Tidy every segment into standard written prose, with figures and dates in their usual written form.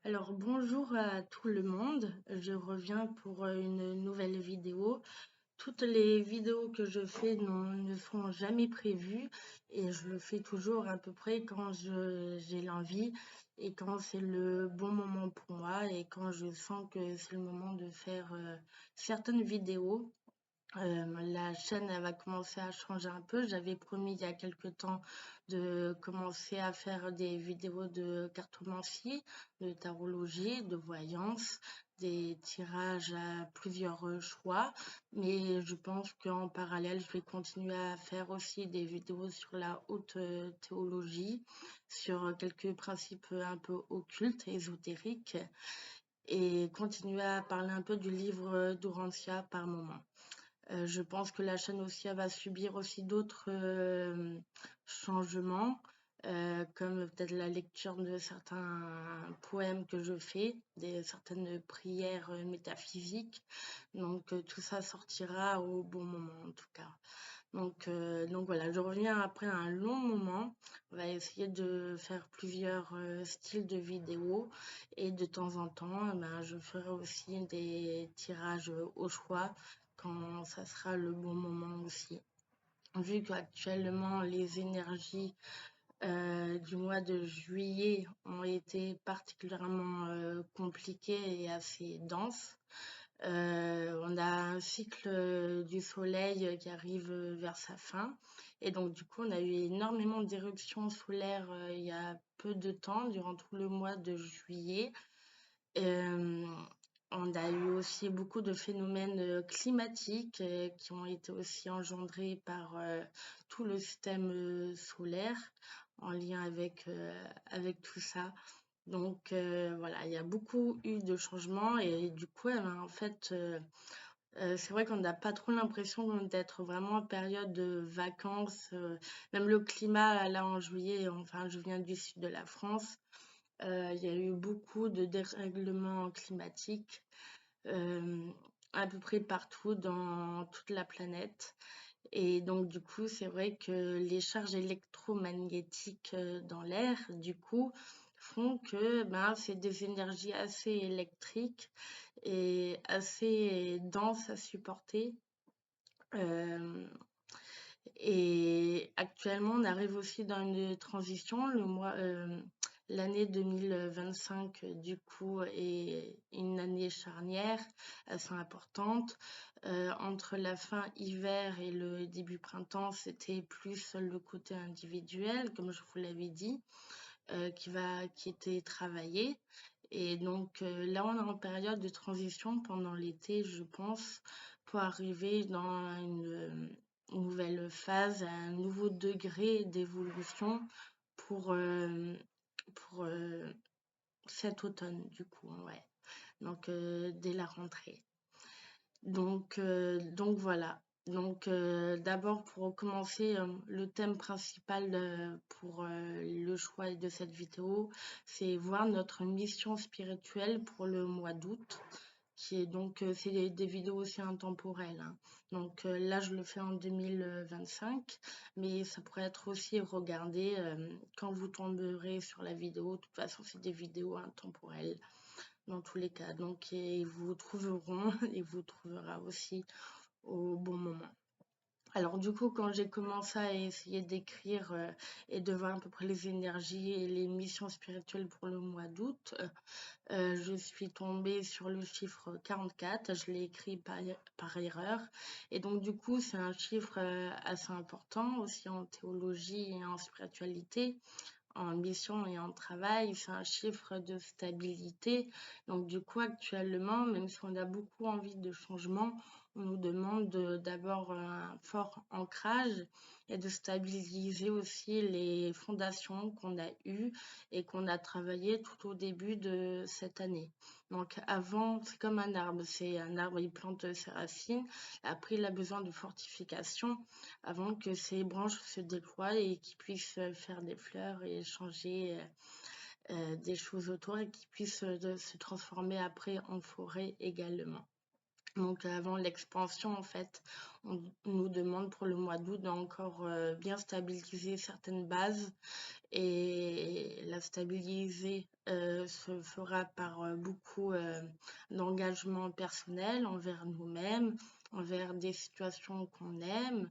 Alors bonjour à tout le monde, je reviens pour une nouvelle vidéo. Toutes les vidéos que je fais ne sont jamais prévues et je le fais toujours à peu près quand j'ai l'envie et quand c'est le bon moment pour moi et quand je sens que c'est le moment de faire certaines vidéos. La chaîne, elle va commencer à changer un peu. J'avais promis il y a quelque temps de commencer à faire des vidéos de cartomancie, de tarologie, de voyance, des tirages à plusieurs choix. Mais je pense qu'en parallèle, je vais continuer à faire aussi des vidéos sur la haute théologie, sur quelques principes un peu occultes, ésotériques, et continuer à parler un peu du livre d'Urantia par moment. Je pense que la chaîne aussi, elle va subir aussi d'autres changements, comme peut-être la lecture de certains poèmes que je fais, certaines prières métaphysiques. Donc tout ça sortira au bon moment en tout cas. Donc voilà, je reviens après un long moment. On va essayer de faire plusieurs styles de vidéos et de temps en temps, je ferai aussi des tirages au choix quand ça sera le bon moment aussi. Vu qu'actuellement les énergies du mois de juillet ont été particulièrement compliquées et assez denses, on a un cycle du soleil qui arrive vers sa fin. Et donc, du coup, on a eu énormément d'éruptions solaires il y a peu de temps, durant tout le mois de juillet. Euh, on a eu aussi beaucoup de phénomènes climatiques qui ont été aussi engendrés par tout le système solaire en lien avec tout ça. Donc voilà, il y a beaucoup eu de changements et du coup, en fait, c'est vrai qu'on n'a pas trop l'impression d'être vraiment en période de vacances. Même le climat, là, en juillet, enfin, je viens du sud de la France, il y a eu beaucoup de dérèglements climatiques euh, à peu près partout dans toute la planète. Et donc, du coup, c'est vrai que les charges électromagnétiques dans l'air, du coup, font que c'est des énergies assez électriques et assez denses à supporter. Euh, et actuellement, on arrive aussi dans une transition. L'année 2025, du coup, est une année charnière assez importante. Entre la fin hiver et le début printemps, c'était plus le côté individuel, comme je vous l'avais dit, qui était travaillé. Et donc là, on est en période de transition pendant l'été, je pense, pour arriver dans une nouvelle phase, un nouveau degré d'évolution pour, euh, pour cet automne, du coup, ouais. Donc, dès la rentrée. Donc voilà. Donc d'abord pour commencer, le thème principal pour le choix de cette vidéo, c'est voir notre mission spirituelle pour le mois d'août, qui est donc c'est des vidéos aussi intemporelles, hein. Donc là je le fais en 2025, mais ça pourrait être aussi regardé quand vous tomberez sur la vidéo. De toute façon, c'est des vidéos intemporelles dans tous les cas. Donc, ils vous trouveront et vous trouvera aussi au bon moment. Alors du coup, quand j'ai commencé à essayer d'écrire et de voir à peu près les énergies et les missions spirituelles pour le mois d'août, je suis tombée sur le chiffre 44. Je l'ai écrit par erreur. Et donc du coup, c'est un chiffre assez important aussi en théologie et en spiritualité, en mission et en travail. C'est un chiffre de stabilité. Donc du coup, actuellement, même si on a beaucoup envie de changement, on nous demande d'abord un fort ancrage et de stabiliser aussi les fondations qu'on a eues et qu'on a travaillé tout au début de cette année. Donc avant, c'est comme un arbre. C'est un arbre, il plante ses racines. Après, il a besoin de fortification avant que ses branches se déploient et qu'il puisse faire des fleurs et changer des choses autour et qu'il puisse se transformer après en forêt également. Donc avant l'expansion, en fait, on nous demande pour le mois d'août d'encore bien stabiliser certaines bases et la stabiliser se fera par beaucoup d'engagement personnel envers nous-mêmes, envers des situations qu'on aime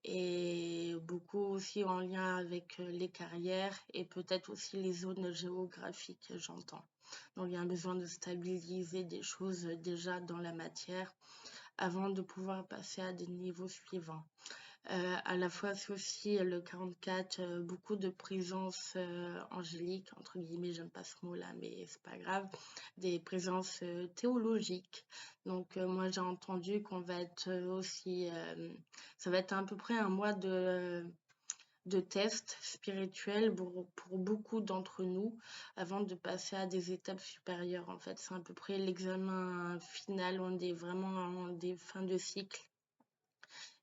et beaucoup aussi en lien avec les carrières et peut-être aussi les zones géographiques, j'entends. Donc il y a un besoin de stabiliser des choses déjà dans la matière avant de pouvoir passer à des niveaux suivants. À la fois, c'est aussi le 44, beaucoup de présence angélique, entre guillemets, j'aime pas ce mot-là, mais c'est pas grave, des présences théologiques. Donc, moi, j'ai entendu qu'on va être aussi, ça va être à peu près un mois de tests spirituels pour beaucoup d'entre nous avant de passer à des étapes supérieures. En fait, c'est à peu près l'examen final, on est vraiment en des fins de cycle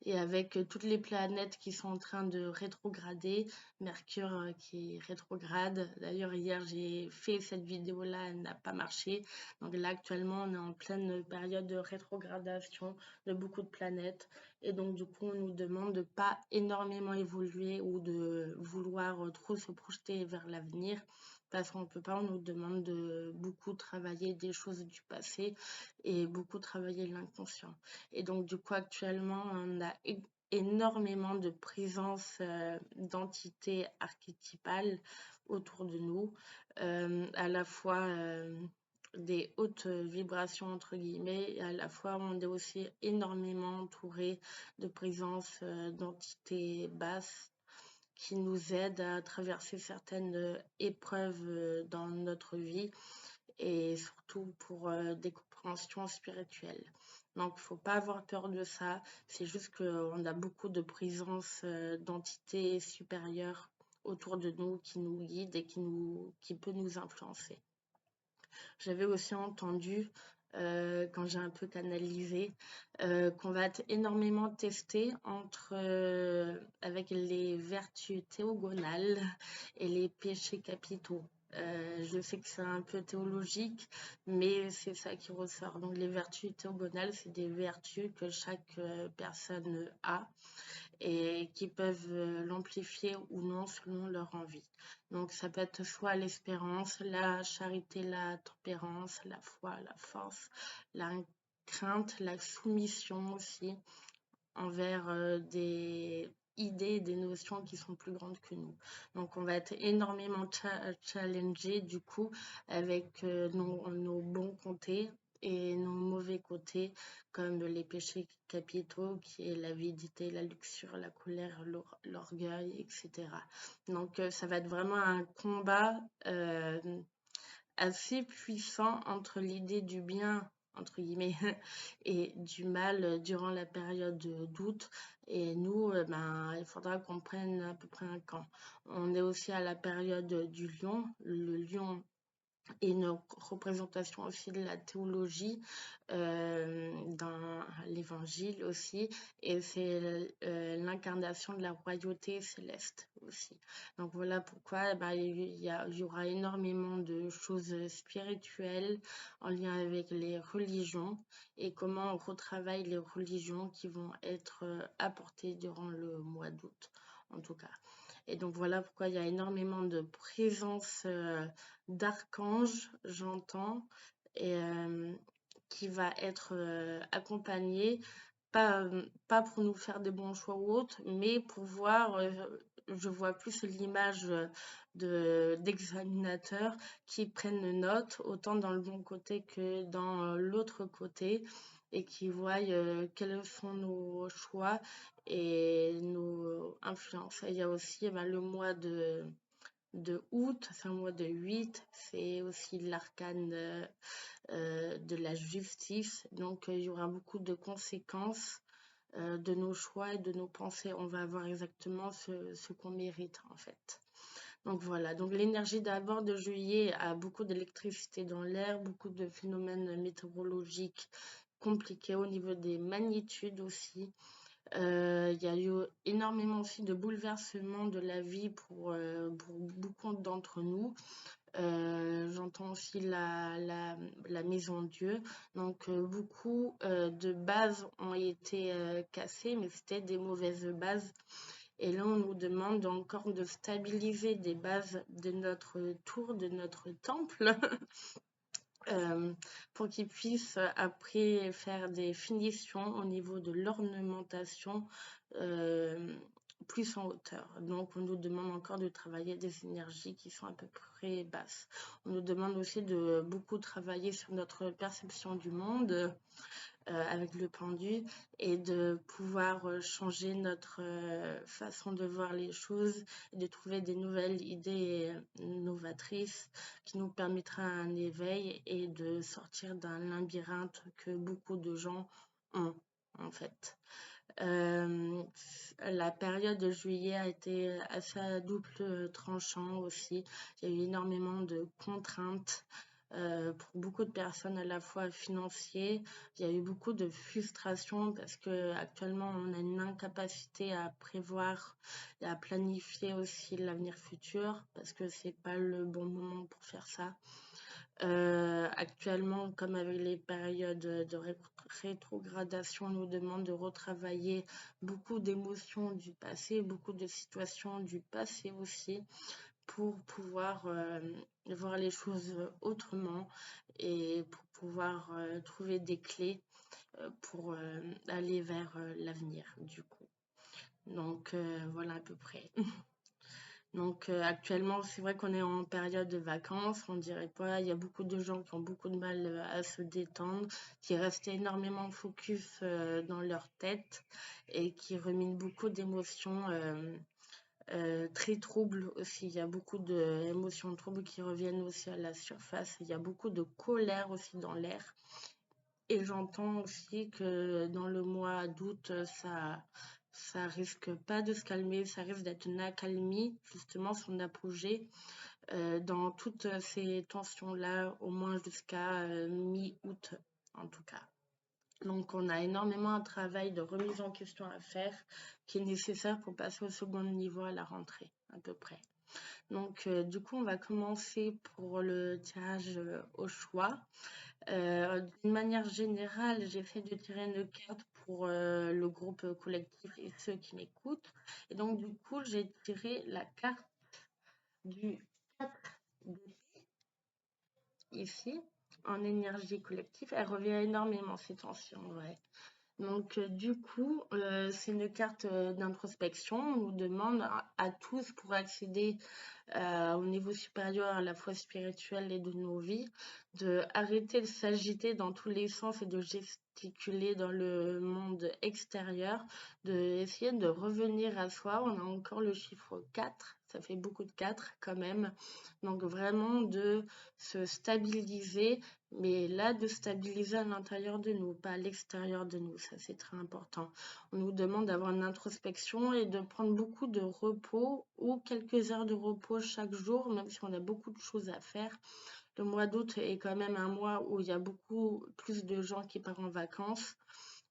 et avec toutes les planètes qui sont en train de rétrograder, Mercure qui est rétrograde. D'ailleurs, hier, j'ai fait cette vidéo-là, elle n'a pas marché. Donc là, actuellement, on est en pleine période de rétrogradation de beaucoup de planètes. Et donc, du coup, on nous demande de pas énormément évoluer ou de vouloir trop se projeter vers l'avenir. Parce qu'on ne peut pas, on nous demande de beaucoup travailler des choses du passé et beaucoup travailler l'inconscient. Et donc, du coup, actuellement, on a énormément de présence d'entités archétypales autour de nous, à la fois des hautes vibrations, entre guillemets, et à la fois, on est aussi énormément entouré de présence d'entités basses qui nous aident à traverser certaines épreuves dans notre vie et surtout pour des compréhensions spirituelles. Donc, il ne faut pas avoir peur de ça. C'est juste qu'on a beaucoup de présence d'entités supérieures autour de nous qui nous guident et qui peut nous influencer. J'avais aussi entendu, quand j'ai un peu canalisé, qu'on va être énormément testé avec les vertus théogonales et les péchés capitaux. Je sais que c'est un peu théologique, mais c'est ça qui ressort. Donc les vertus théogonales, c'est des vertus que chaque personne a et qui peuvent l'amplifier ou non selon leur envie. Donc ça peut être soit l'espérance, la charité, la tempérance, la foi, la force, la crainte, la soumission aussi envers des idées, des notions qui sont plus grandes que nous. Donc on va être énormément challengé du coup avec nos bons côtés et nos mauvais côtés comme les péchés capitaux qui est l'avidité, la luxure, la colère, l'orgueil, etc. Donc ça va être vraiment un combat assez puissant entre l'idée du bien entre guillemets et du mal durant la période d'août et nous il faudra qu'on prenne à peu près un camp. On est aussi à la période du lion. Le lion et une représentation aussi de la théologie dans l'évangile aussi et c'est l'incarnation de la royauté céleste aussi. Donc voilà pourquoi il y aura énormément de choses spirituelles en lien avec les religions et comment on retravaille les religions qui vont être apportées durant le mois d'août en tout cas. Et donc voilà pourquoi il y a énormément de présence d'archanges, j'entends, et qui va être accompagné, pas pour nous faire des bons choix ou autres, mais pour voir, je vois plus l'image d'examinateurs qui prennent note, autant dans le bon côté que dans l'autre côté, et qui voient quels sont nos choix et nos influences. Et il y a aussi le mois de août, c'est un mois de 8, c'est aussi l'arcane de la justice. Donc, il y aura beaucoup de conséquences de nos choix et de nos pensées. On va avoir exactement ce qu'on mérite, en fait. Donc, voilà. Donc, l'énergie d'abord de juillet a beaucoup d'électricité dans l'air, beaucoup de phénomènes météorologiques compliqués au niveau des magnitudes aussi. Il y a eu énormément aussi de bouleversements de la vie pour beaucoup d'entre nous. J'entends aussi la maison Dieu. Donc, beaucoup de bases ont été cassées, mais c'était des mauvaises bases. Et là, on nous demande encore de stabiliser des bases de notre tour, de notre temple, pour qu'ils puissent après faire des finitions au niveau de l'ornementation plus en hauteur. Donc, on nous demande encore de travailler des énergies qui sont à peu près basses. On nous demande aussi de beaucoup travailler sur notre perception du monde avec le pendu et de pouvoir changer notre façon de voir les choses et de trouver des nouvelles idées novatrices qui nous permettra un éveil et de sortir d'un labyrinthe que beaucoup de gens ont en fait. La période de juillet a été assez à double tranchant aussi. Il y a eu énormément de contraintes pour beaucoup de personnes, à la fois financiers. Il y a eu beaucoup de frustration parce que actuellement on a une incapacité à prévoir et à planifier aussi l'avenir futur parce que c'est pas le bon moment pour faire ça. Actuellement, comme avec les périodes de rétrogradation, on nous demande de retravailler beaucoup d'émotions du passé, beaucoup de situations du passé aussi, pour pouvoir voir les choses autrement et pour pouvoir trouver des clés pour aller vers l'avenir, du coup. Donc, voilà à peu près. Donc actuellement, c'est vrai qu'on est en période de vacances, on dirait pas, il y a beaucoup de gens qui ont beaucoup de mal à se détendre, qui restent énormément focus dans leur tête et qui ruminent beaucoup d'émotions très troubles aussi. Il y a beaucoup d'émotions troubles qui reviennent aussi à la surface. Il y a beaucoup de colère aussi dans l'air. Et j'entends aussi que dans le mois d'août, ça risque pas de se calmer, ça risque d'être une accalmie, justement son apogée, dans toutes ces tensions-là, au moins jusqu'à mi-août en tout cas. Donc on a énormément un travail de remise en question à faire qui est nécessaire pour passer au second niveau à la rentrée, à peu près. Donc du coup, on va commencer pour le tirage au choix. D'une manière générale, j'essaie de tirer une carte pour le groupe collectif et ceux qui m'écoutent. Et donc, du coup, j'ai tiré la carte du 4 d'épée ici, en énergie collective. Elle revient énormément ces tensions, ouais. Donc, du coup, c'est une carte d'introspection. On nous demande à tous, pour accéder au niveau supérieur à la fois spirituel et de nos vies, de arrêter de s'agiter dans tous les sens et de gesticuler dans le monde extérieur, de essayer de revenir à soi. On a encore le chiffre 4, ça fait beaucoup de 4 quand même. Donc vraiment de se stabiliser, mais là de stabiliser à l'intérieur de nous, pas à l'extérieur de nous, ça c'est très important. On nous demande d'avoir une introspection et de prendre beaucoup de repos ou quelques heures de repos chaque jour, même si on a beaucoup de choses à faire. Le mois d'août est quand même un mois où il y a beaucoup plus de gens qui partent en vacances.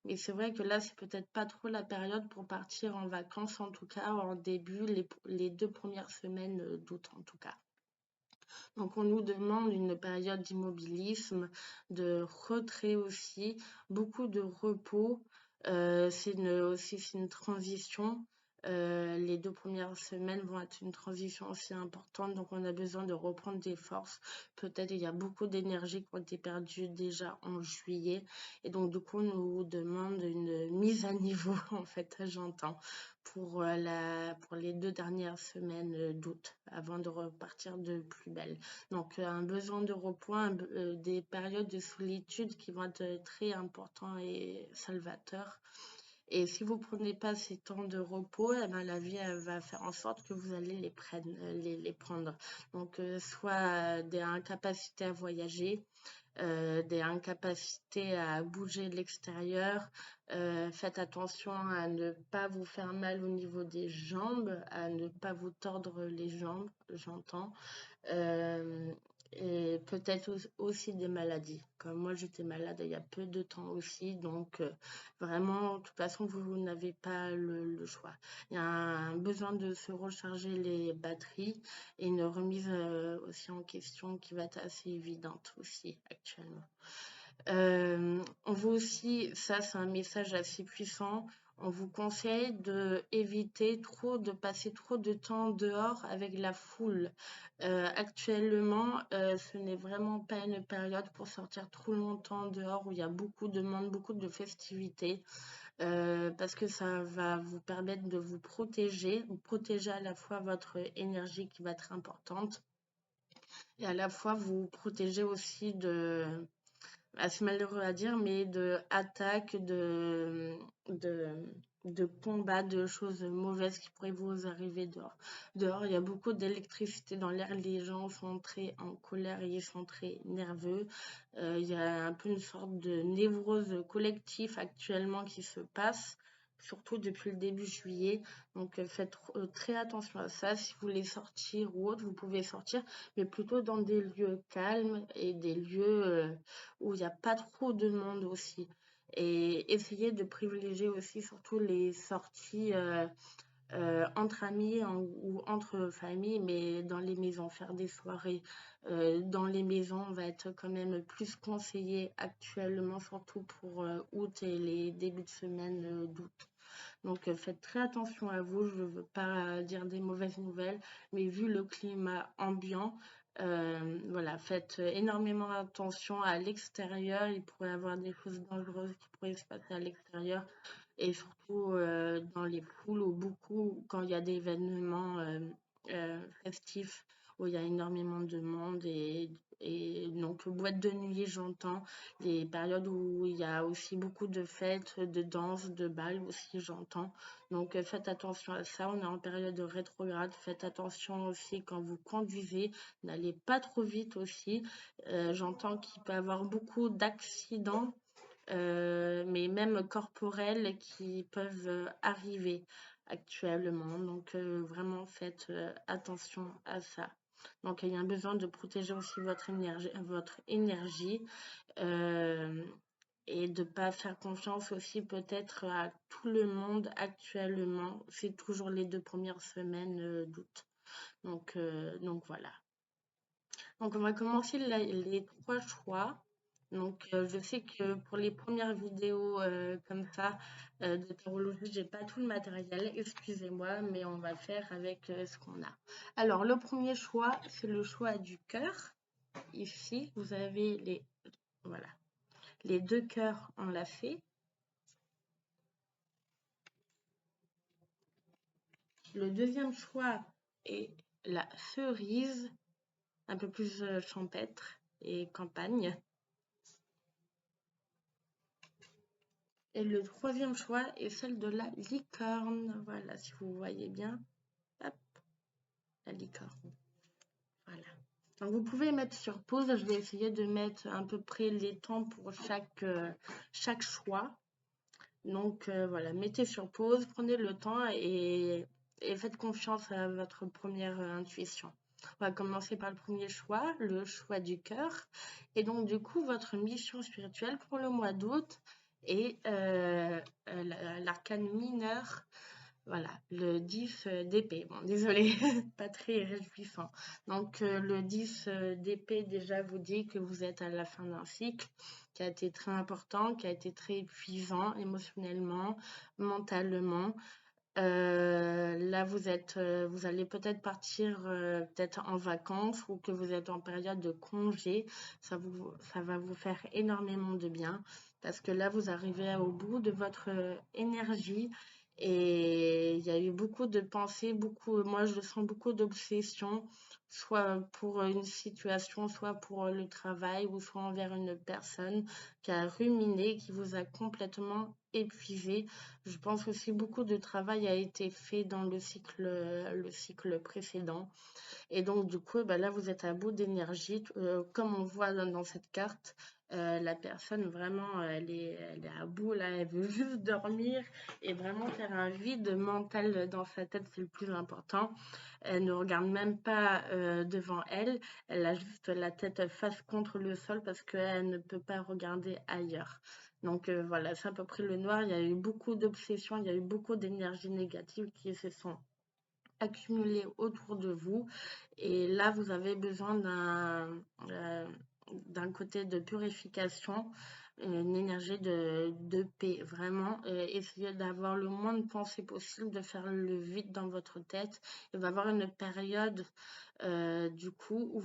Et c'est vrai que là, c'est peut-être pas trop la période pour partir en vacances, en tout cas en début, les 2 premières semaines d'août en tout cas. Donc on nous demande une période d'immobilisme, de retrait aussi, beaucoup de repos. C'est une transition. Les 2 premières semaines vont être une transition aussi importante, donc on a besoin de reprendre des forces. Peut-être il y a beaucoup d'énergie qui ont été perdues déjà en juillet, et donc du coup on nous demande une mise à niveau en fait, j'entends, pour les 2 dernières semaines d'août, avant de repartir de plus belle. Donc un besoin de repos, des périodes de solitude qui vont être très importants et salvateurs. Et si vous prenez pas ces temps de repos, eh ben, la vie elle va faire en sorte que vous allez les prendre. Donc soit des incapacités à voyager, des incapacités à bouger de l'extérieur. Faites attention à ne pas vous faire mal au niveau des jambes, à ne pas vous tordre les jambes, j'entends. Euh, et peut-être aussi des maladies. Comme moi, j'étais malade il y a peu de temps aussi. Donc, vraiment, de toute façon, vous n'avez pas le choix. Il y a un besoin de se recharger les batteries et une remise aussi en question qui va être assez évidente aussi actuellement. On voit aussi, ça c'est un message assez puissant, On vous conseille d'éviter de passer trop de temps dehors avec la foule. Actuellement, ce n'est vraiment pas une période pour sortir trop longtemps dehors où il y a beaucoup de monde, beaucoup de festivités, parce que ça va vous permettre de vous protéger à la fois votre énergie qui va être importante et à la fois vous protéger aussi c'est malheureux à dire, mais de attaques, de, de combats, de choses mauvaises qui pourraient vous arriver dehors. Dehors, il y a beaucoup d'électricité dans l'air, les gens sont très en colère et ils sont très nerveux. Il y a un peu une sorte de névrose collective actuellement qui se passe, surtout depuis le début juillet. Donc faites très attention à ça. Si vous voulez sortir ou autre, vous pouvez sortir, mais plutôt dans des lieux calmes et des lieux où il n'y a pas trop de monde aussi. Et essayer de privilégier aussi surtout les sorties entre amis ou entre familles, mais dans les maisons, faire des soirées dans les maisons va être quand même plus conseillé actuellement, surtout pour août et les débuts de semaine d'août. Donc faites très attention à vous, je ne veux pas dire des mauvaises nouvelles, mais vu le climat ambiant, voilà, faites énormément attention à l'extérieur. Il pourrait y avoir des choses dangereuses qui pourraient se passer à l'extérieur et surtout dans les foules ou beaucoup quand il y a des événements festifs où il y a énormément de monde et donc boîte de nuit, j'entends des périodes où il y a aussi beaucoup de fêtes, de danses, de bals aussi, j'entends. Donc faites attention à ça, on est en période rétrograde, faites attention aussi quand vous conduisez, n'allez pas trop vite aussi. J'entends qu'il peut y avoir beaucoup d'accidents, mais même corporels qui peuvent arriver actuellement. Donc vraiment faites attention à ça. Donc il y a un besoin de protéger aussi votre énergie euh, et de ne pas faire confiance aussi peut-être à tout le monde actuellement. C'est toujours les 2 premières semaines d'août. Donc voilà. Donc on va commencer les 3 choix. Donc je sais que pour les premières vidéos comme ça de tarologie, j'ai pas tout le matériel, excusez-moi, mais on va faire avec ce qu'on a. Alors le premier choix, c'est le choix du cœur. Ici, vous avez voilà, les 2 cœurs enlacés. Le deuxième choix est la cerise, un peu plus champêtre et campagne. Et le troisième choix est celle de la licorne. Voilà, si vous voyez bien. Hop, la licorne. Voilà. Donc vous pouvez mettre sur pause. Je vais essayer de mettre à peu près les temps pour chaque choix. Donc voilà, mettez sur pause, prenez le temps et faites confiance à votre première intuition. On va commencer par le premier choix, le choix du cœur. Et donc du coup, votre mission spirituelle pour le mois d'août est l'arcane mineur. Voilà, le 10 d'épée. Bon, désolé, pas très réjouissant. Donc, le 10 d'épée, déjà, vous dit que vous êtes à la fin d'un cycle qui a été très important, qui a été très épuisant émotionnellement, mentalement. Là, vous allez peut-être partir peut-être en vacances ou que vous êtes en période de congé. Ça va vous faire énormément de bien parce que là, vous arrivez au bout de votre énergie et il y a eu beaucoup de pensées, moi, je sens beaucoup d'obsession, soit pour une situation, soit pour le travail ou soit envers une personne qui a ruminé, qui vous a complètement épuisé. Je pense aussi beaucoup de travail a été fait dans le cycle précédent. Et donc, du coup, bah là, vous êtes à bout d'énergie. Comme on voit dans cette carte, la personne, vraiment, elle est à bout, là. Elle veut juste dormir et vraiment faire un vide mental dans sa tête, c'est le plus important. Elle ne regarde même pas devant elle. Elle a juste la tête face contre le sol parce qu'elle ne peut pas regarder ailleurs. Donc voilà, c'est à peu près le noir. Il y a eu beaucoup d'obsessions, il y a eu beaucoup d'énergie négative qui se sont accumulées autour de vous. Et là, vous avez besoin d'un côté de purification. une énergie de paix, vraiment. Essayez d'avoir le moins de pensées possible, de faire le vide dans votre tête. Il va y avoir une période, du coup, où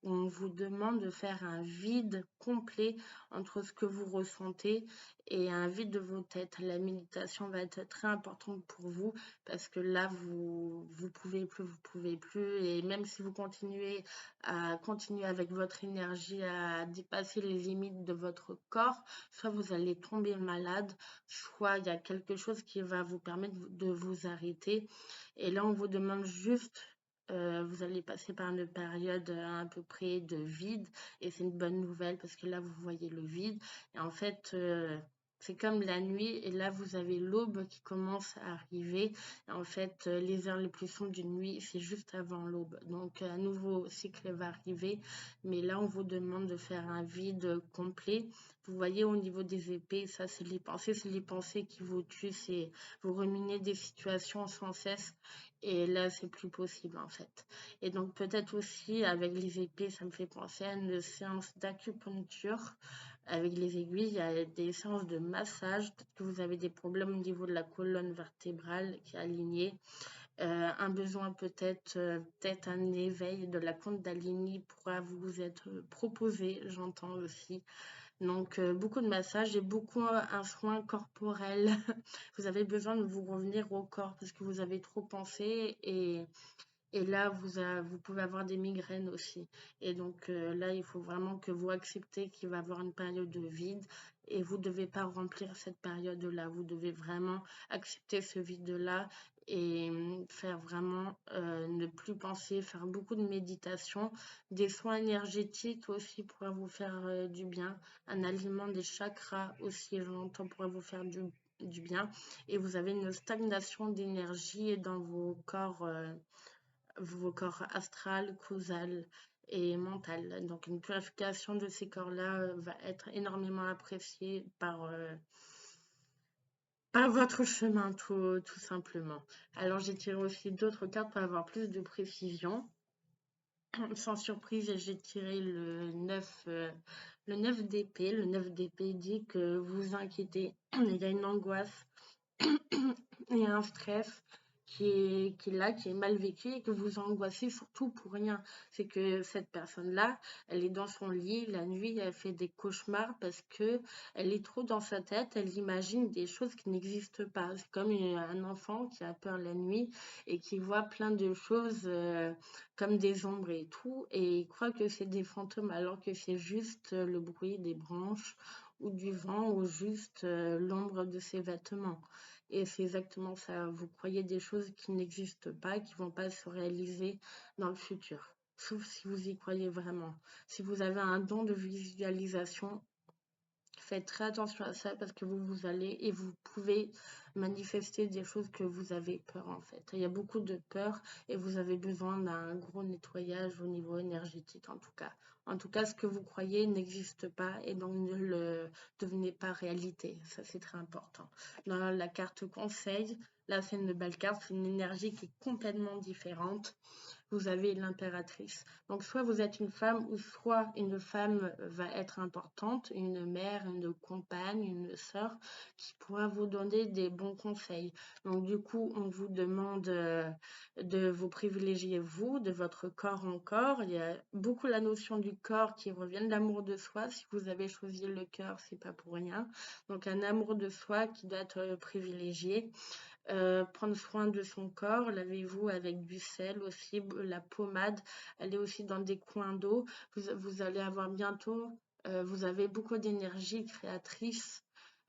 on vous demande de faire un vide complet entre ce que vous ressentez et un vide de vos têtes. La méditation va être très importante pour vous parce que là, vous pouvez plus. Et même si vous continuez à continuer avec votre énergie à dépasser les limites de votre corps, soit vous allez tomber malade, soit il y a quelque chose qui va vous permettre de vous arrêter. Et là, on vous demande juste, vous allez passer par une période à peu près de vide, et c'est une bonne nouvelle parce que là, vous voyez le vide. Et en fait, c'est comme la nuit, et là, vous avez l'aube qui commence à arriver. En fait, les heures les plus sombres d'une nuit, c'est juste avant l'aube. Donc, un nouveau cycle va arriver. Mais là, on vous demande de faire un vide complet. Vous voyez, au niveau des épées, ça, c'est les pensées qui vous tuent. C'est vous ruminez des situations sans cesse. Et là, c'est plus possible, en fait. Et donc, peut-être aussi, avec les épées, ça me fait penser à une séance d'acupuncture. Avec les aiguilles, il y a des séances de massage. Peut-être que vous avez des problèmes au niveau de la colonne vertébrale qui est alignée. Un besoin peut-être un éveil de la Kundalini pourra vous être proposé, j'entends aussi. Donc, beaucoup de massages et beaucoup un soin corporel. Vous avez besoin de vous revenir au corps parce que vous avez trop pensé, et là, vous pouvez avoir des migraines aussi. Et donc là, il faut vraiment que vous acceptez qu'il va y avoir une période de vide, et vous ne devez pas remplir cette période-là. Vous devez vraiment accepter ce vide-là et faire vraiment ne plus penser, faire beaucoup de méditation. Des soins énergétiques aussi pourraient vous faire du bien. Un alignement des chakras aussi, j'entends, pourrait vous faire du bien. Et vous avez une stagnation d'énergie dans vos corps astral, causal et mental. Donc une purification de ces corps-là va être énormément appréciée par votre chemin, tout simplement. Alors j'ai tiré aussi d'autres cartes pour avoir plus de précision. Sans surprise, j'ai tiré le 9 d'épée. Le 9 d'épée dit que vous inquiétez, il y a une angoisse et un stress qui est là, qui est mal vécu, et que vous angoissez surtout pour rien. C'est que cette personne-là, elle est dans son lit la nuit, elle fait des cauchemars parce que elle est trop dans sa tête, elle imagine des choses qui n'existent pas. C'est comme un enfant qui a peur la nuit et qui voit plein de choses comme des ombres et tout, et il croit que c'est des fantômes alors que c'est juste le bruit des branches ou du vent, ou juste l'ombre de ses vêtements. Et c'est exactement ça. Vous croyez des choses qui n'existent pas, qui ne vont pas se réaliser dans le futur. Sauf si vous y croyez vraiment. Si vous avez un don de visualisation, faites très attention à ça parce que vous allez et vous pouvez manifester des choses que vous avez peur, en fait. Il y a beaucoup de peur et vous avez besoin d'un gros nettoyage au niveau énergétique, en tout cas. En tout cas, ce que vous croyez n'existe pas, et donc ne le devenez pas réalité. Ça, c'est très important. Dans la carte conseil, là, c'est une belle carte, c'est une énergie qui est complètement différente. Vous avez l'impératrice. Donc, soit vous êtes une femme, ou soit une femme va être importante, une mère, une compagne, une sœur, qui pourra vous donner des bons conseils. Donc, du coup, on vous demande de vous privilégier, vous, de votre corps encore. Il y a beaucoup la notion du corps qui revient de l'amour de soi. Si vous avez choisi le cœur, c'est pas pour rien. Donc, un amour de soi qui doit être privilégié. Prendre soin de son corps, lavez-vous avec du sel aussi, la pommade, allez aussi dans des coins d'eau. Vous allez avoir bientôt, vous avez beaucoup d'énergie créatrice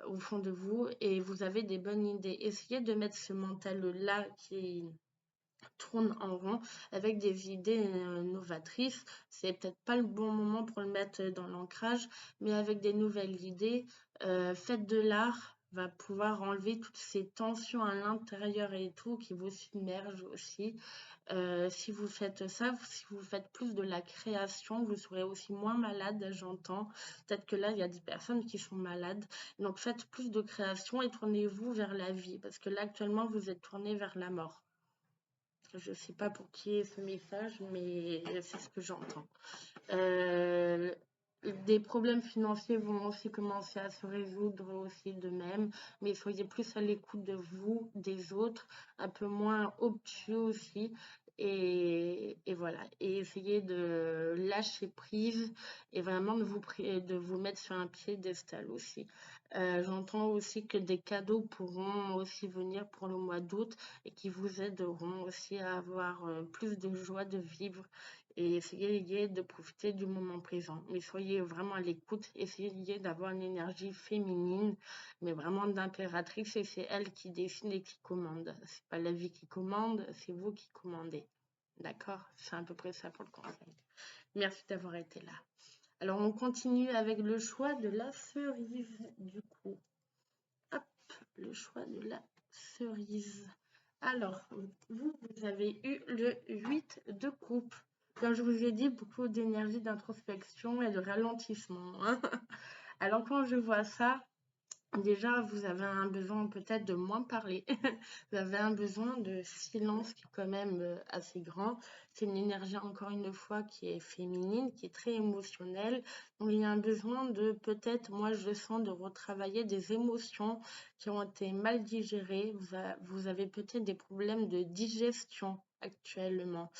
au fond de vous, et vous avez des bonnes idées. Essayez de mettre ce mental-là qui tourne en rond avec des idées novatrices. C'est peut-être pas le bon moment pour le mettre dans l'ancrage, mais avec des nouvelles idées, faites de l'art, va pouvoir enlever toutes ces tensions à l'intérieur et tout qui vous submergent aussi. Si vous faites ça, si vous faites plus de la création, vous serez aussi moins malade, j'entends. Peut-être que là, il y a des personnes qui sont malades. Donc faites plus de création et tournez-vous vers la vie, parce que là, actuellement, vous êtes tourné vers la mort. Je ne sais pas pour qui est ce message, mais c'est ce que j'entends. Des problèmes financiers vont aussi commencer à se résoudre aussi de même, mais soyez plus à l'écoute de vous, des autres, un peu moins obtus aussi. Et voilà, et essayez de lâcher prise et vraiment de vous mettre sur un piédestal aussi. J'entends aussi que des cadeaux pourront aussi venir pour le mois d'août et qui vous aideront aussi à avoir plus de joie de vivre et essayez de profiter du moment présent. Mais soyez vraiment à l'écoute, essayez d'avoir une énergie féminine, mais vraiment d'impératrice, et c'est elle qui décide et qui commande. C'est pas la vie qui commande, c'est vous qui commandez. D'accord? C'est à peu près ça pour le conseil. Merci d'avoir été là. Alors, on continue avec le choix de la cerise, du coup. Hop, le choix de la cerise. Alors, vous avez eu le 8 de coupe. Comme je vous ai dit, beaucoup d'énergie d'introspection et de ralentissement. Hein. Alors, quand je vois ça, déjà, vous avez un besoin peut-être de moins parler. Vous avez un besoin de silence qui est quand même assez grand. C'est une énergie, encore une fois, qui est féminine, qui est très émotionnelle. Donc, il y a un besoin de peut-être, moi, je sens, de retravailler des émotions qui ont été mal digérées. Vous avez peut-être des problèmes de digestion actuellement.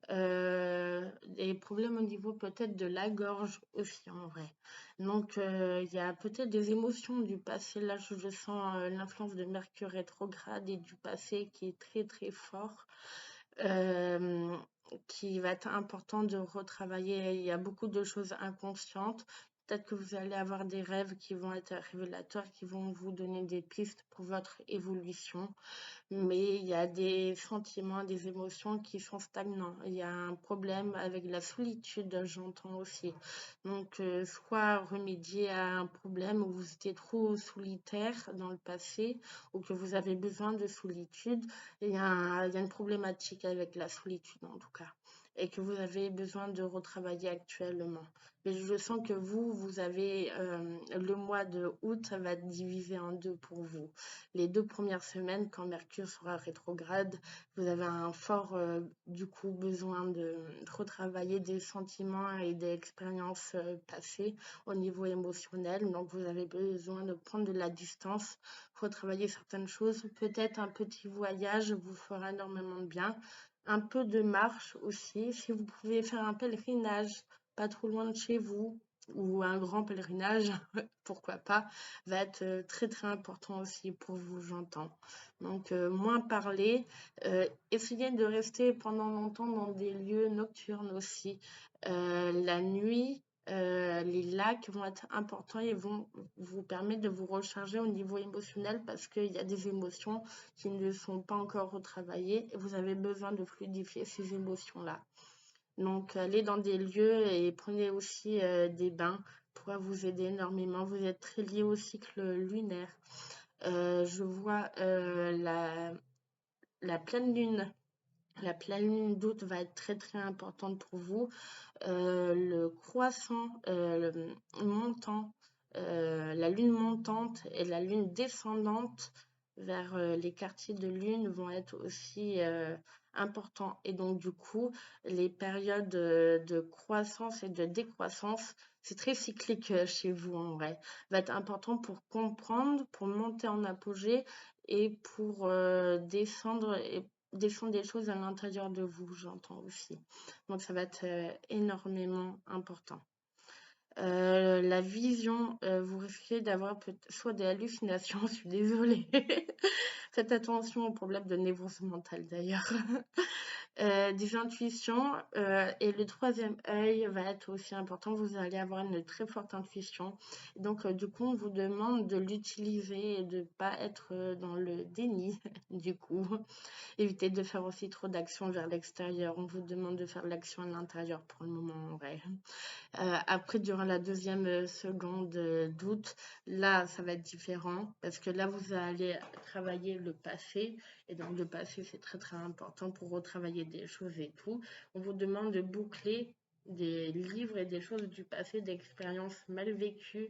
Des problèmes au niveau peut-être de la gorge aussi en vrai. Donc il y a peut-être des émotions du passé. Là, je sens l'influence de Mercure rétrograde et du passé qui est très très fort. Euh, qui va être important de retravailler. Il y a beaucoup de choses inconscientes. Peut-être que vous allez avoir des rêves qui vont être révélateurs, qui vont vous donner des pistes pour votre évolution. Mais il y a des sentiments, des émotions qui sont stagnants. Il y a un problème avec la solitude, j'entends aussi. Donc, soit remédier à un problème où vous étiez trop solitaire dans le passé ou que vous avez besoin de solitude. Il y a une problématique avec la solitude en tout cas et que vous avez besoin de retravailler actuellement. Mais je sens que vous avez le mois de août, ça va être divisé en deux pour vous. Les 2 premières semaines, quand Mercure sera rétrograde, vous avez un fort, du coup, besoin de retravailler des sentiments et des expériences passées au niveau émotionnel. Donc, vous avez besoin de prendre de la distance, retravailler certaines choses. Peut-être un petit voyage vous fera énormément de bien. Un peu de marche aussi. Si vous pouvez faire un pèlerinage pas trop loin de chez vous, ou un grand pèlerinage, pourquoi pas, va être très très important aussi pour vous, j'entends. Donc, moins parler, essayez de rester pendant longtemps dans des lieux nocturnes aussi. La nuit, les lacs vont être importants et vont vous permettre de vous recharger au niveau émotionnel parce qu'il y a des émotions qui ne sont pas encore retravaillées et vous avez besoin de fluidifier ces émotions-là. Donc, allez dans des lieux et prenez aussi des bains pourra vous aider énormément. Vous êtes très lié au cycle lunaire. Je vois la pleine lune. La pleine lune d'août va être très très importante pour vous. Le croissant, le montant, la lune montante et la lune descendante vers les quartiers de lune vont être aussi importants. Et donc, du coup, les périodes de croissance et de décroissance, c'est très cyclique chez vous en vrai. Va être important pour comprendre, pour monter en apogée et pour descendre des choses à l'intérieur de vous, j'entends aussi. Donc, ça va être énormément important. La vision, vous risquez d'avoir soit des hallucinations, je suis désolée. Faites attention aux problèmes de névrose mentale d'ailleurs. Des intuitions et le troisième œil va être aussi important. Vous allez avoir une très forte intuition. Donc, du coup, on vous demande de l'utiliser et de ne pas être dans le déni, du coup. Évitez de faire aussi trop d'actions vers l'extérieur. On vous demande de faire de l'action à l'intérieur pour le moment, en vrai. Après, durant la deuxième seconde d'août, là, ça va être différent parce que là, vous allez travailler le passé. Et donc, le passé, c'est très, très important pour retravailler des choses et tout. On vous demande de boucler des livres et des choses du passé, d'expériences mal vécues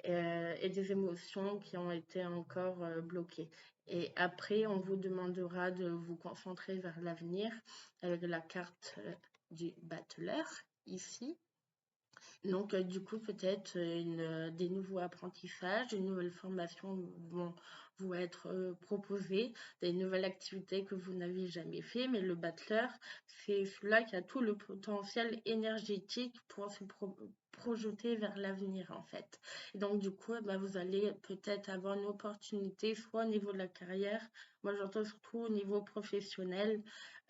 et des émotions qui ont été encore bloquées. Et après, on vous demandera de vous concentrer vers l'avenir avec la carte du battleur ici. Donc, du coup, peut-être des nouveaux apprentissages, une nouvelle formation vont être proposées, des nouvelles activités que vous n'avez jamais fait. Mais le battleur, c'est celui-là qui a tout le potentiel énergétique pour se projeter vers l'avenir, en fait. Et donc, du coup, vous allez peut-être avoir une opportunité, soit au niveau de la carrière, moi j'entends surtout au niveau professionnel,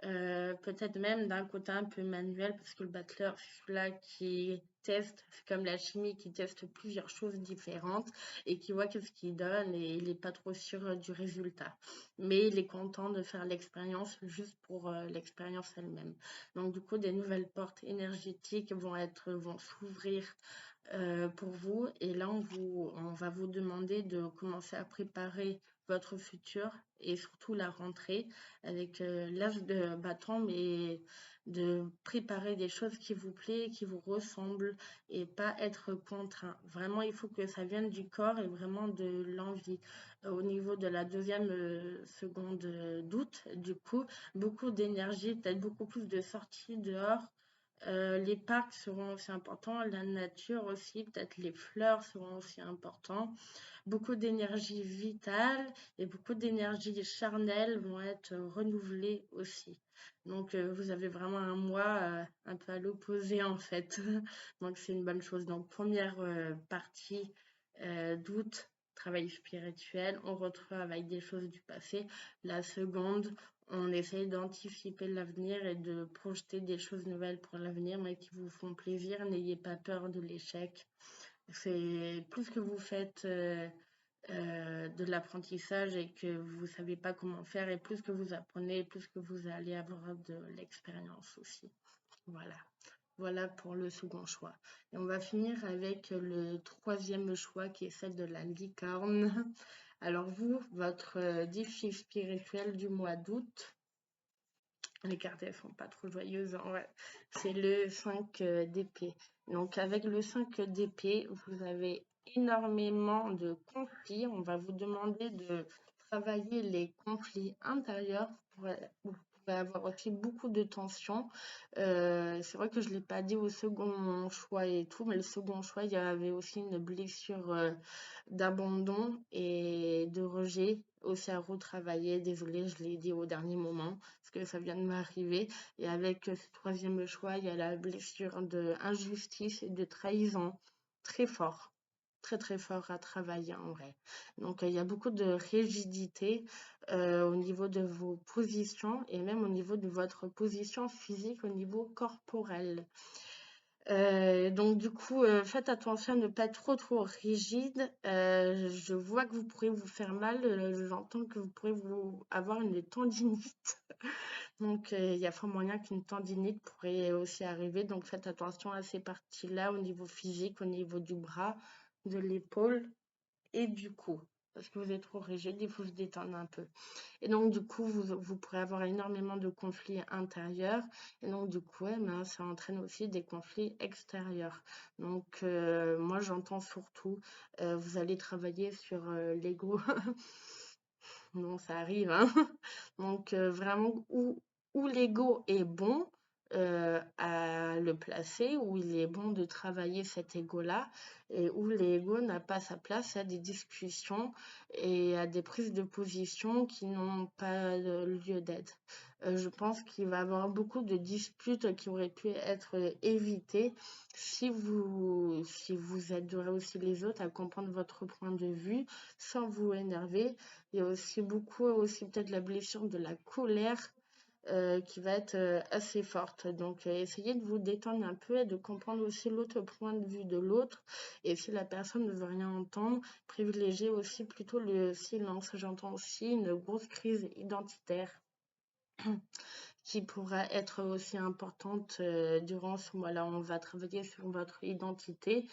peut-être même d'un côté un peu manuel, parce que le battleur, c'est celui-là qui teste, c'est comme la chimie, qui teste plusieurs choses différentes et qui voit qu'est-ce qu'il donne et il n'est pas trop sûr du résultat. Mais il est content de faire l'expérience juste pour l'expérience elle-même. Donc du coup, des nouvelles portes énergétiques vont s'ouvrir pour vous. Et là, on va vous demander de commencer à préparer votre futur et surtout la rentrée avec l'âge de bâton, mais de préparer des choses qui vous plaisent, qui vous ressemblent et pas être contraint. Vraiment, il faut que ça vienne du corps et vraiment de l'envie. Au niveau de la deuxième seconde d'août, du coup, beaucoup d'énergie, peut-être beaucoup plus de sorties dehors, les parcs seront aussi importants, la nature aussi, peut-être les fleurs seront aussi importants. Beaucoup d'énergie vitale et beaucoup d'énergie charnelle vont être renouvelées aussi. Donc, vous avez vraiment un mois un peu à l'opposé en fait. Donc, c'est une bonne chose. Donc, première partie d'août, travail spirituel, on retravaille des choses du passé. La seconde, on essaye d'anticiper l'avenir et de projeter des choses nouvelles pour l'avenir, mais qui vous font plaisir. N'ayez pas peur de l'échec. C'est plus que vous faites de l'apprentissage et que vous ne savez pas comment faire, et plus que vous apprenez, plus que vous allez avoir de l'expérience aussi. Voilà. Voilà pour le second choix. Et on va finir avec le troisième choix qui est celle de la licorne. Alors vous, votre défi spirituel du mois d'août, les cartes, elles sont pas trop joyeuses, hein, ouais. C'est le 5 d'épée. Donc, avec le 5 d'épée, vous avez énormément de conflits. On va vous demander de travailler les conflits intérieurs. Vous pouvez avoir aussi beaucoup de tensions. C'est vrai que je ne l'ai pas dit au second choix et tout, mais le second choix, il y avait aussi une blessure d'abandon et de rejet aussi à retravailler. Désolée, je l'ai dit au dernier moment parce que ça vient de m'arriver. Et avec ce troisième choix, il y a la blessure de injustice et de trahison très fort. Très très fort à travailler en vrai. Donc il y a beaucoup de rigidité au niveau de vos positions et même au niveau de votre position physique, au niveau corporel. Donc du coup, faites attention à ne pas être trop rigide. Je vois que vous pourrez vous faire mal, j'entends que vous pourrez avoir une tendinite. Donc il y a fort moyen qu'une tendinite pourrait aussi arriver. Donc faites attention à ces parties-là au niveau physique, au niveau du bras, de l'épaule et du cou. Parce que vous êtes trop rigide, il faut se détendre un peu. Et donc, du coup, vous pourrez avoir énormément de conflits intérieurs. Et donc, du coup, ça entraîne aussi des conflits extérieurs. Donc, moi, j'entends surtout, vous allez travailler sur l'ego. Non, ça arrive, hein. Donc, vraiment, où l'ego est bon à le placer, où il est bon de travailler cet ego-là, et où l'ego n'a pas sa place à des discussions et à des prises de position qui n'ont pas lieu d'être. Je pense qu'il va y avoir beaucoup de disputes qui auraient pu être évitées si vous aiderez aussi les autres à comprendre votre point de vue sans vous énerver. Il y a aussi beaucoup, aussi peut-être la blessure de la colère qui va être assez forte. Donc, essayez de vous détendre un peu et de comprendre aussi l'autre point de vue de l'autre. Et si la personne ne veut rien entendre, privilégiez aussi plutôt le silence. J'entends aussi une grosse crise identitaire qui pourra être aussi importante durant ce mois-là. On va travailler sur votre identité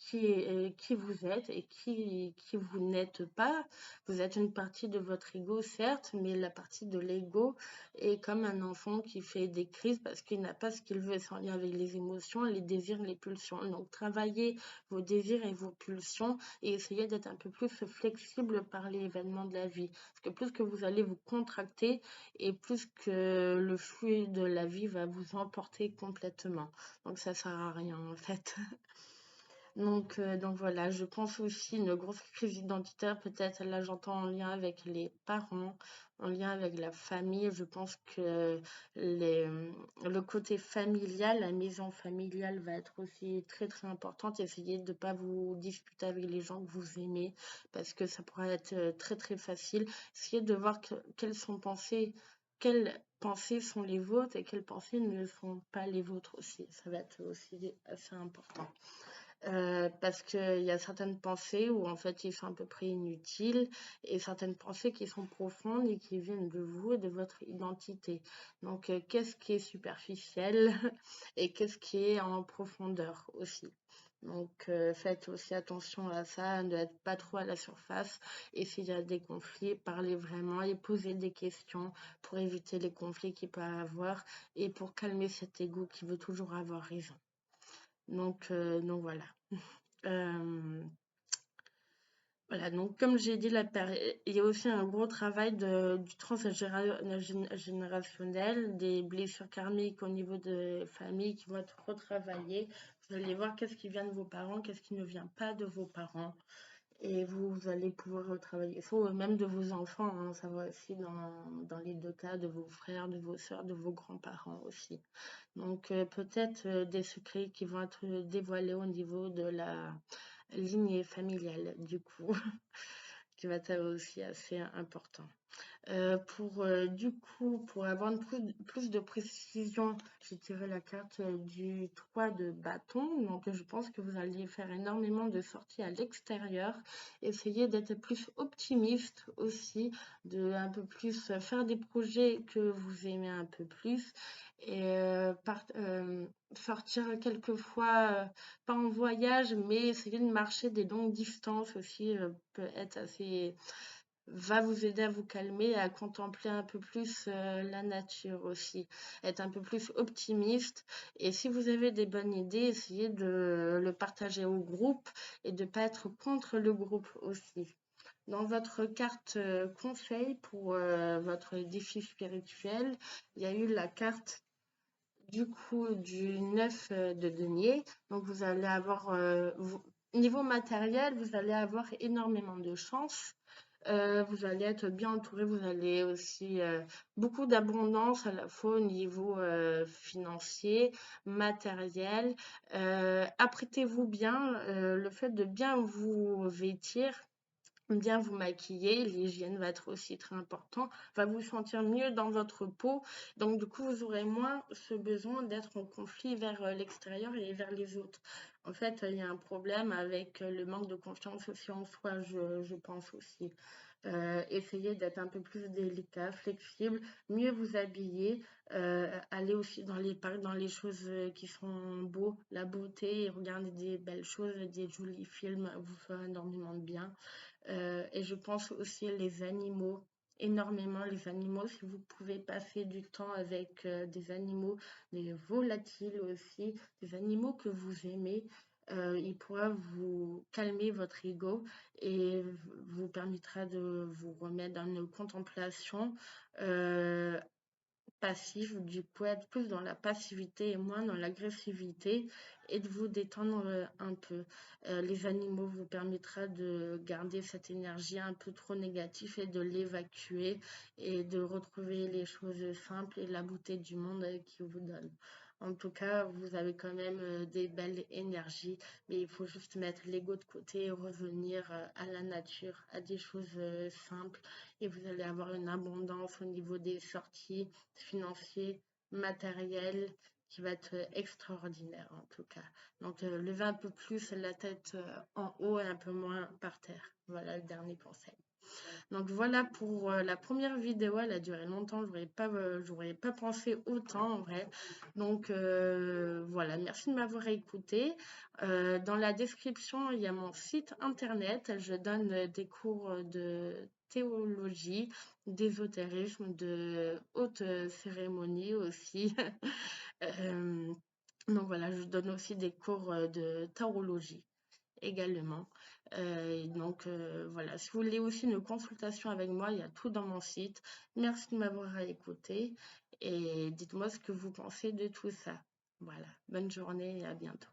qui vous êtes et qui vous n'êtes pas. Vous êtes une partie de votre ego, certes, mais la partie de l'ego est comme un enfant qui fait des crises parce qu'il n'a pas ce qu'il veut. C'est en lien avec les émotions, les désirs, les pulsions. Donc, travaillez vos désirs et vos pulsions et essayez d'être un peu plus flexible par les événements de la vie. Parce que plus que vous allez vous contracter et plus que le flux de la vie va vous emporter complètement. Donc, ça sert à rien, en fait. Donc voilà, je pense aussi une grosse crise identitaire, peut-être là j'entends en lien avec les parents, en lien avec la famille. Je pense que le côté familial, la maison familiale va être aussi très très importante. Essayez de ne pas vous disputer avec les gens que vous aimez parce que ça pourrait être très très facile. Essayez de voir quelles pensées sont les vôtres et quelles pensées ne sont pas les vôtres aussi. Ça va être aussi assez important. Parce qu'il y a certaines pensées où en fait ils sont à peu près inutiles et certaines pensées qui sont profondes et qui viennent de vous et de votre identité. Donc qu'est-ce qui est superficiel et qu'est-ce qui est en profondeur aussi. Donc faites aussi attention à ça, ne être pas trop à la surface. Et s'il y a des conflits, parlez vraiment et posez des questions pour éviter les conflits qu'il peut y avoir et pour calmer cet ego qui veut toujours avoir raison. Donc voilà. Euh, voilà, donc comme j'ai dit, il y a aussi un gros travail du transgénérationnel, des blessures karmiques au niveau des familles qui vont être retravaillées. Vous allez voir qu'est-ce qui vient de vos parents, qu'est-ce qui ne vient pas de vos parents. Et vous allez pouvoir retravailler ça, ou même de vos enfants, hein, ça va aussi dans les deux cas, de vos frères, de vos sœurs, de vos grands-parents aussi. Donc peut-être des secrets qui vont être dévoilés au niveau de la lignée familiale, du coup, qui va être aussi assez important. Pour avoir plus de précision, j'ai tiré la carte du 3 de bâton. Donc, je pense que vous allez faire énormément de sorties à l'extérieur. Essayez d'être plus optimiste aussi, de un peu plus faire des projets que vous aimez un peu plus. Et sortir quelquefois, pas en voyage, mais essayer de marcher des longues distances aussi peut être assez va vous aider à vous calmer et à contempler un peu plus la nature aussi, être un peu plus optimiste. Et si vous avez des bonnes idées, essayez de le partager au groupe et de ne pas être contre le groupe aussi. Dans votre carte conseil pour votre défi spirituel, il y a eu la carte du coup du 9 de denier. Donc vous allez avoir, niveau matériel, vous allez avoir énormément de chance. Vous allez être bien entouré, vous allez aussi beaucoup d'abondance à la fois au niveau financier, matériel. Apprêtez-vous bien, le fait de bien vous vêtir, bien vous maquiller, l'hygiène va être aussi très important, va vous sentir mieux dans votre peau. Donc du coup, vous aurez moins ce besoin d'être en conflit vers l'extérieur et vers les autres. En fait, il y a un problème avec le manque de confiance aussi en soi, je pense aussi. Essayez d'être un peu plus délicat, flexible, mieux vous habiller, aller aussi dans les parcs, dans les choses qui sont beaux, la beauté, et regarder des belles choses, des jolis films vous fera énormément de bien. Et je pense aussi les animaux, énormément les animaux. Si vous pouvez passer du temps avec des animaux, des volatiles aussi, des animaux que vous aimez, il pourra vous calmer votre ego et vous permettra de vous remettre dans une contemplation passif, du coup être plus dans la passivité et moins dans l'agressivité et de vous détendre un peu. Les animaux vous permettra de garder cette énergie un peu trop négative et de l'évacuer et de retrouver les choses simples et la beauté du monde qui vous donne. En tout cas, vous avez quand même des belles énergies, mais il faut juste mettre l'ego de côté et revenir à la nature, à des choses simples, et vous allez avoir une abondance au niveau des sorties financières, matérielles, qui va être extraordinaire en tout cas. Donc, levez un peu plus la tête en haut et un peu moins par terre. Voilà le dernier conseil. Donc voilà pour la première vidéo, elle a duré longtemps, j'aurais pas pensé autant en vrai. Donc voilà, merci de m'avoir écouté. Dans la description, il y a mon site internet. Je donne des cours de théologie, d'ésotérisme, de haute cérémonie aussi. Euh, donc voilà, je donne aussi des cours de tarologie également. Voilà, si vous voulez aussi une consultation avec moi, il y a tout dans mon site. Merci de m'avoir écouté et dites-moi ce que vous pensez de tout ça. Voilà, bonne journée et à bientôt.